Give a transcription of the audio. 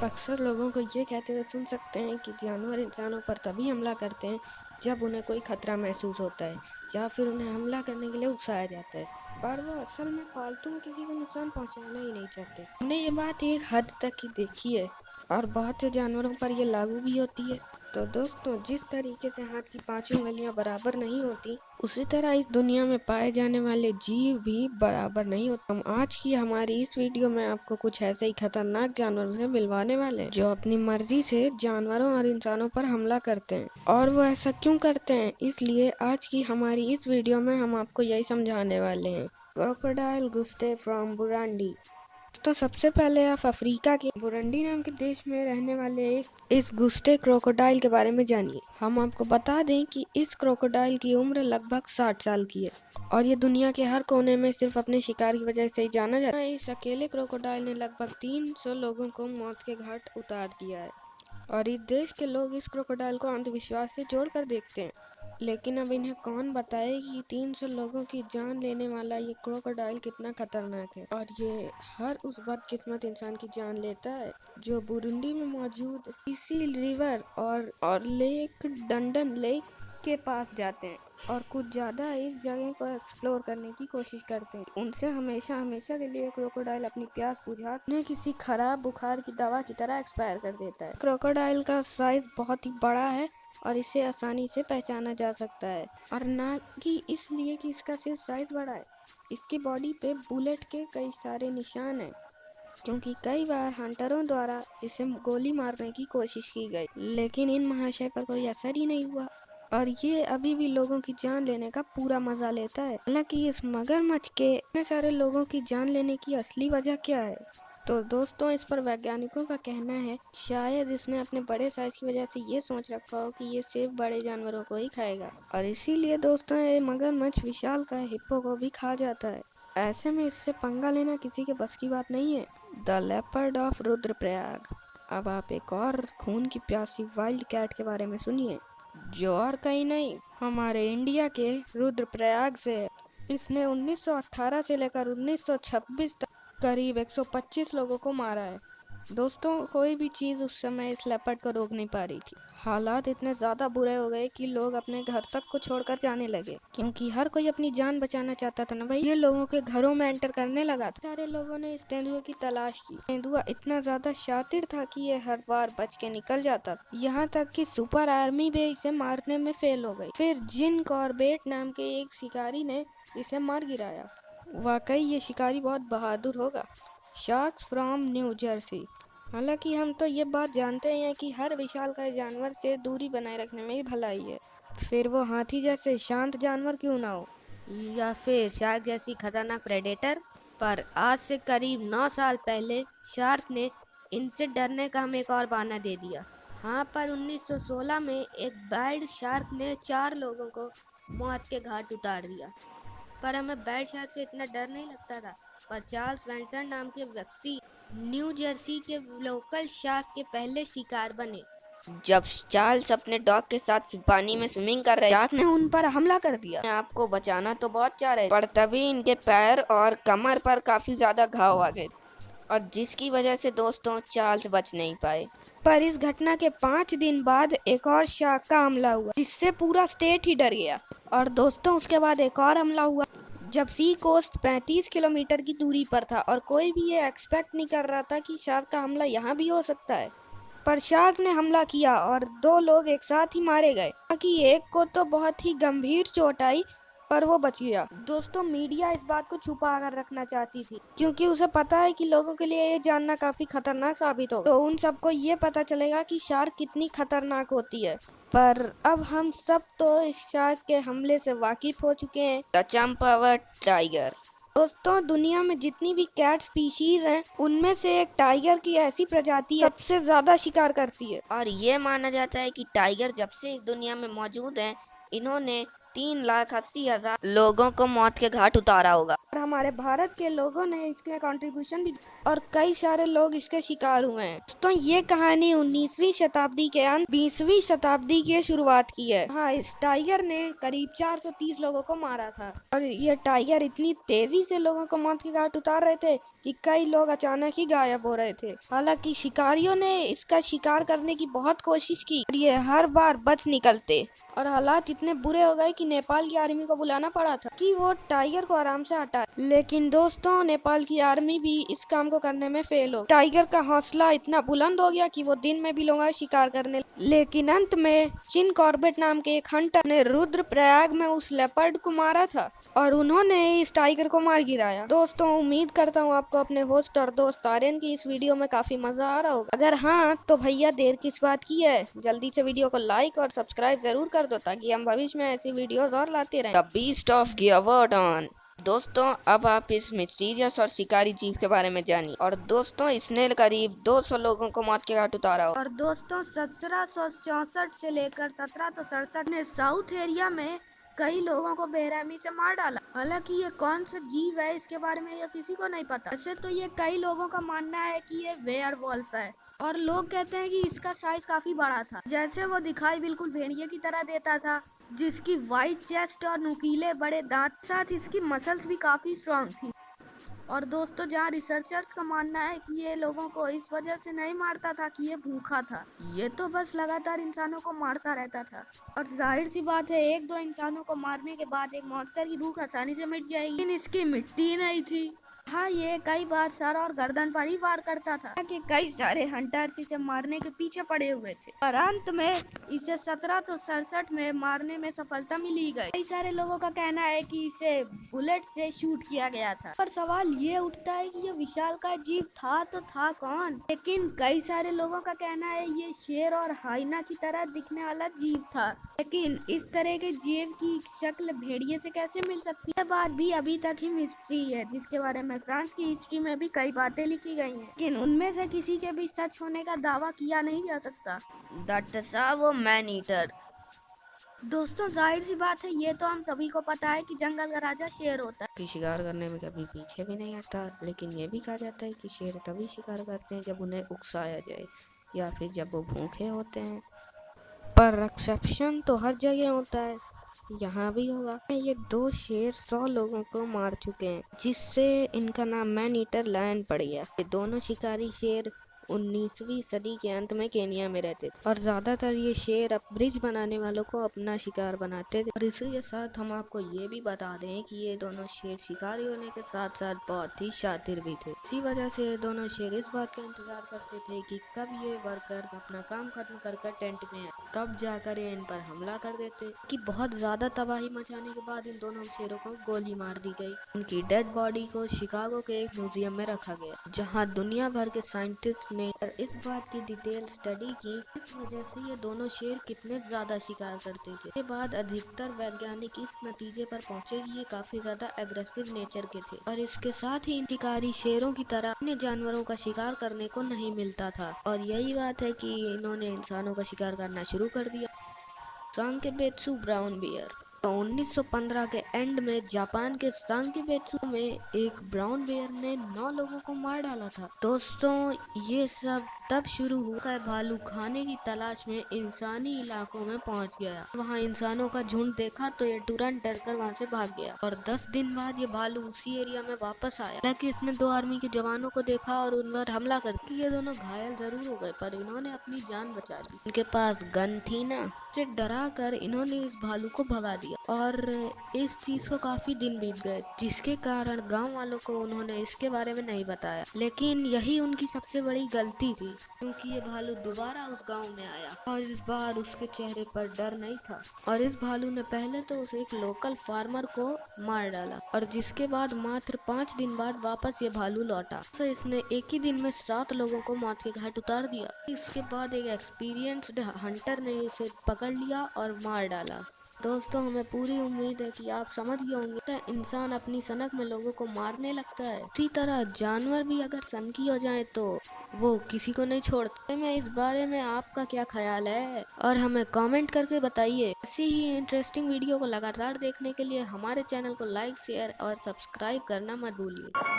अक्सर लोगों को ये कहते हुए सुन सकते हैं कि जानवर इंसानों पर तभी हमला करते हैं जब उन्हें कोई खतरा महसूस होता है या फिर उन्हें हमला करने के लिए उकसाया जाता है। पर वो असल में फालतू में किसी को नुकसान पहुंचाना ही नहीं चाहते। हमने ये बात एक हद तक ही देखी है और बहुत से जानवरों पर ये लागू भी होती है। तो दोस्तों, जिस तरीके से हाथ की पांचों उंगलियां बराबर नहीं होती, उसी तरह इस दुनिया में पाए जाने वाले जीव भी बराबर नहीं होते। हम आज की हमारी इस वीडियो में आपको कुछ ऐसे ही खतरनाक जानवरों से मिलवाने वाले हैं जो अपनी मर्जी से जानवरों और इंसानों पर हमला करते हैं। और वो ऐसा क्यों करते हैं, इसलिए आज की हमारी इस वीडियो में हम आपको यही समझाने वाले हैं। Crocodile Gustave from Burundi. तो सबसे पहले आप अफ्रीका के बुरुंडी नाम के देश में रहने वाले इस गुस्टे क्रोकोडाइल के बारे में जानिए। हम आपको बता दें कि इस क्रोकोडाइल की उम्र लगभग 60 साल की है और ये दुनिया के हर कोने में सिर्फ अपने शिकार की वजह से ही जाना जाता है। इस अकेले क्रोकोडाइल ने लगभग 300 लोगों को मौत के घाट उतार दिया है और इस देश के लोग इस क्रोकोडाइल को अंधविश्वास से जोड़कर देखते हैं। लेकिन अब इन्हें कौन बताए कि 300 लोगों की जान लेने वाला ये क्रोकोडाइल कितना खतरनाक है। और ये हर उस बदकिस्मत इंसान की जान लेता है जो बुरुंडी में मौजूद इसी रिवर और लेक डंडन लेक के पास जाते हैं और कुछ ज़्यादा इस जगह को एक्सप्लोर करने की कोशिश करते हैं। उनसे हमेशा हमेशा के लिए क्रोकोडाइल अपनी प्यास बुझा उन्हें किसी खराब बुखार की दवा की तरह एक्सपायर कर देता है। क्रोकोडाइल का साइज बहुत ही बड़ा है और इसे आसानी से पहचाना जा सकता है, और ना कि इसलिए कि इसका सिर्फ साइज बड़ा है। इसकी बॉडी पे बुलेट के कई सारे निशान हैं, क्योंकि कई बार हंटरों द्वारा इसे गोली मारने की कोशिश की गई, लेकिन इन महाशय पर कोई असर ही नहीं हुआ और ये अभी भी लोगों की जान लेने का पूरा मजा लेता है। हालांकि इस मगरमच्छ के इतने सारे लोगों की जान लेने की असली वजह क्या है, तो दोस्तों इस पर वैज्ञानिकों का कहना है शायद इसने अपने बड़े साइज की वजह से ये सोच रखा हो कि ये सिर्फ बड़े जानवरों को ही खाएगा, और इसीलिए दोस्तों ये मगरमच्छ विशाल का हिप्पो को भी खा जाता है। ऐसे में इससे पंगा लेना किसी के बस की बात नहीं है। The leopard of Rudraprayag. अब आप एक और खून की प्यासी वाइल्ड कैट के बारे में सुनिए, जो और कहीं नहीं, हमारे इंडिया के रुद्रप्रयाग से है। इसने 1918 से लेकर 1926 तक करीब 125 लोगों को मारा है। दोस्तों, कोई भी चीज़ उस समय इस लेपर्ड को रोक नहीं पा रही थी। हालात इतने ज़्यादा बुरे हो गए कि लोग अपने घर तक को छोड़कर जाने लगे, क्योंकि हर कोई अपनी जान बचाना चाहता था ना भाई। ये लोगों के घरों में एंटर करने लगा था। सारे लोगों ने इस तेंदुए की तलाश की। तेंदुआ इतना ज़्यादा शातिर था कि ये हर बार बच के निकल जाता था, यहाँ तक कि सुपर आर्मी भी इसे मारने में फेल हो गई। फिर जिन कॉर्बेट नाम के एक शिकारी ने इसे मार गिराया। वाकई ये शिकारी बहुत बहादुर होगा। Sharks from new Jersey. हालांकि हम तो ये बात जानते हैं कि हर विशालकाय जानवर से दूरी बनाए रखने में ही भलाई है, फिर वो हाथी जैसे शांत जानवर क्यों ना हो, या फिर शार्क जैसी खतरनाक प्रेडेटर। पर आज से करीब 9 साल पहले शार्क ने इनसे डरने का हमें एक और बहाना दे दिया। हाँ, पर 1916 में एक बैल्ड शार्क ने 4 लोगों को मौत के घाट उतार दिया। पर हमें बैड शार्क से इतना डर नहीं लगता था। पर चार्ल्स वेंसन नाम के व्यक्ति न्यू जर्सी के लोकल शार्क के पहले शिकार बने। जब चार्ल्स अपने डॉग के साथ पानी में स्विमिंग कर रहे, शार्क ने उन पर हमला कर दिया। आपको बचाना तो बहुत चाह रहे, पर तभी इनके पैर और कमर पर काफी ज्यादा घाव आ गए, और जिसकी वजह से दोस्तों चार्ल्स बच नहीं पाए। पर इस घटना के 5 दिन बाद एक और शार्क का हमला हुआ, जिससे पूरा स्टेट ही डर गया। और दोस्तों उसके बाद एक और हमला हुआ जब सी कोस्ट 35 किलोमीटर की दूरी पर था, और कोई भी ये एक्सपेक्ट नहीं कर रहा था कि शार्क का हमला यहाँ भी हो सकता है। पर शार्क ने हमला किया और 2 लोग एक साथ ही मारे गए। बाकी एक को तो बहुत ही गंभीर चोट आई, पर वो बच गया। दोस्तों, मीडिया इस बात को छुपा कर रखना चाहती थी, क्योंकि उसे पता है कि लोगों के लिए ये जानना काफी खतरनाक साबित होगा। तो उन सबको ये पता चलेगा कि शार्क कितनी खतरनाक होती है। पर अब हम सब तो इस शार्क के हमले से वाकिफ हो चुके हैं। The Champawat tiger. दोस्तों, दुनिया में जितनी भी कैट स्पीशीज हैं, उनमें से एक टाइगर की ऐसी प्रजाति सबसे ज्यादा शिकार करती है, और ये माना जाता है कि टाइगर जब से इस दुनिया में मौजूद हैं, इन्होंने 3,80,000 लोगों को मौत के घाट उतारा होगा। और हमारे भारत के लोगों ने इसके कंट्रीब्यूशन भी और कई सारे लोग इसके शिकार हुए हैं। तो ये कहानी 19वीं शताब्दी के अंत 20वीं शताब्दी की शुरुआत की है। हाँ, इस टाइगर ने करीब 430 लोगों को मारा था और ये टाइगर इतनी तेजी से लोगों को मौत के घाट उतार रहे थे कि कई लोग अचानक ही गायब हो रहे थे। हालांकि शिकारियों ने इसका शिकार करने की बहुत कोशिश की और ये हर बार बच निकलते और हालात इतने बुरे हो गए कि नेपाल की आर्मी को बुलाना पड़ा था कि वो टाइगर को आराम से हटाए। लेकिन दोस्तों, नेपाल की आर्मी भी इस काम को करने में फेल हो। टाइगर का हौसला इतना बुलंद हो गया कि वो दिन में भी लोगों का शिकार करने। लेकिन अंत में चिन कॉर्बेट नाम के एक हंटर ने रुद्रप्रयाग में उस लेपर्ड को मारा था और उन्होंने इस टाइगर को मार गिराया। दोस्तों, उम्मीद करता हूँ आपको अपने होस्ट और दोस्त आर्यन की इस वीडियो में काफी मजा आ रहा होगा। अगर हाँ, तो भैया देर किस बात की है, जल्दी से वीडियो को लाइक और सब्सक्राइब जरूर कर दो ताकि हम भविष्य में ऐसी वीडियोस और लाते रहें। The beast of Gevaudan. दोस्तों, अब आप इस मिस्टीरियस और शिकारी जीव के बारे में जानिए। और दोस्तों, इसने करीब 200 लोगों को मौत के घाट उतारा हो। और दोस्तों, 1764 से लेकर 1767 ने साउथ एरिया में कई लोगों को बेरहमी से मार डाला। हालांकि ये कौन सा जीव है इसके बारे में ये किसी को नहीं पता। वैसे तो ये कई लोगों का मानना है कि ये वेयरवुल्फ है और लोग कहते हैं कि इसका साइज काफी बड़ा था। जैसे वो दिखाई बिल्कुल भेड़िए की तरह देता था, जिसकी वाइट चेस्ट और नुकीले बड़े दांत, साथ इसकी मसल्स भी काफी स्ट्रॉन्ग थी। और दोस्तों, जहाँ रिसर्चर्स का मानना है कि ये लोगों को इस वजह से नहीं मारता था कि ये भूखा था, ये तो बस लगातार इंसानों को मारता रहता था। और जाहिर सी बात है, एक दो इंसानों को मारने के बाद एक मॉन्स्टर की भूख आसानी से मिट जाएगी, लेकिन इसकी मिटती नहीं थी। हाँ, ये कई बार सर और गर्दन पर ही वार करता था कि कई सारे हंटर्स इसे मारने के पीछे पड़े हुए थे और अंत में इसे 1767 में मारने में सफलता मिली गई। कई सारे लोगों का कहना है कि इसे बुलेट से शूट किया गया था। पर सवाल ये उठता है कि ये विशालकाय जीव था तो था कौन। लेकिन कई सारे लोगों का कहना है ये शेर और हाइना की तरह दिखने वाला जीव था। लेकिन इस तरह के जीव की शक्ल भेड़िए से कैसे मिल सकती है, बात भी अभी तक ही मिस्ट्री है, जिसके बारे में फ्रांस की हिस्ट्री में भी कई बातें लिखी गई हैं, लेकिन उनमें से किसी के भी सच होने का दावा किया नहीं जा सकता। The Tsavo man eaters. दोस्तों, जाहिर सी बात है, ये तो हम सभी को पता है कि जंगल का राजा शेर होता है कि शिकार करने में कभी पीछे भी नहीं हटता। लेकिन ये भी कहा जाता है कि शेर तभी शिकार करते हैं जब उन्हें उकसाया जाए या फिर जब वो भूखे होते हैं। पर एक्सेप्शन तो हर जगह होता है, यहाँ भी होगा। ये दो शेर 100 लोगों को मार चुके हैं, जिससे इनका नाम मैन ईटर लायन पड़ गया। ये दोनों शिकारी शेर 19वीं सदी के अंत में केनिया में रहते थे और ज्यादातर ये शेर अब ब्रिज बनाने वालों को अपना शिकार बनाते थे। और इसी के साथ हम आपको ये भी बता दें कि ये दोनों शेर शिकारी होने के साथ साथ बहुत ही शातिर भी थे। इसी वजह से ये दोनों शेर इस बात का इंतजार करते थे कि कब ये वर्कर्स अपना काम खत्म कर टेंट में आए, तब जाकर ये इन पर हमला कर देते। कि बहुत ज्यादा तबाही मचाने के बाद इन दोनों शेरों को गोली मार दी गई। उनकी डेड बॉडी को शिकागो के एक म्यूजियम में रखा गया, जहाँ दुनिया भर के साइंटिस्ट ने इस बात की डिटेल स्टडी की इस वजह से ये दोनों शेर कितने ज्यादा शिकार करते थे। इसके बाद अधिकतर वैज्ञानिक इस नतीजे पर पहुंचे कि ये काफी ज्यादा एग्रेसिव नेचर के थे और इसके साथ ही इन शिकारी शेरों की तरह अन्य जानवरों का शिकार करने को नहीं मिलता था। और यही बात है कि इन्होंने इंसानों का शिकार करना शुरू कर दिया। सांकेबेत्सु ब्राउन बियर। तो 1915 के एंड में जापान के सांकेबेत्सु में एक ब्राउन बियर ने 9 लोगों को मार डाला था। दोस्तों, ये सब तब शुरू हुआ भालू खाने की तलाश में इंसानी इलाकों में पहुंच गया। वहां इंसानों का झुंड देखा तो ये तुरंत डरकर वहां से भाग गया और 10 दिन बाद ये भालू उसी एरिया में वापस आया। हालांकि इसने 2 आर्मी के जवानों को देखा और उन पर हमला कर दिया। ये दोनों घायल जरूर हो गए पर इन्होंने अपनी जान बचा ली। उनके पास गन थी ना, से डरा कर इन्होंने इस भालू को भगा दिया और इस चीज को काफी दिन बीत गए, जिसके कारण गांव वालों को उन्होंने इसके बारे में नहीं बताया। लेकिन यही उनकी सबसे बड़ी गलती थी, क्योंकि ये भालू दोबारा उस गांव में आया और इस बार उसके चेहरे पर डर नहीं था और इस भालू ने पहले तो उस एक लोकल फार्मर को मार डाला और जिसके बाद मात्र 5 दिन बाद वापस ये भालू लौटा। तो इसने एक ही दिन में 7 लोगों को मौत के घाट उतार दिया। इसके बाद एक एक्सपीरियंस्ड हंटर ने इसे पकड़ लिया और मार डाला। दोस्तों, हमें हमें पूरी उम्मीद है कि आप समझ गए होंगे। इंसान अपनी सनक में लोगों को मारने लगता है, इसी तरह जानवर भी अगर सनकी हो जाए तो वो किसी को नहीं छोड़ते। मैं इस बारे में आपका क्या ख्याल है और हमें कमेंट करके बताइए। ऐसी ही इंटरेस्टिंग वीडियो को लगातार देखने के लिए हमारे चैनल को लाइक, शेयर और सब्सक्राइब करना मत भूलिए।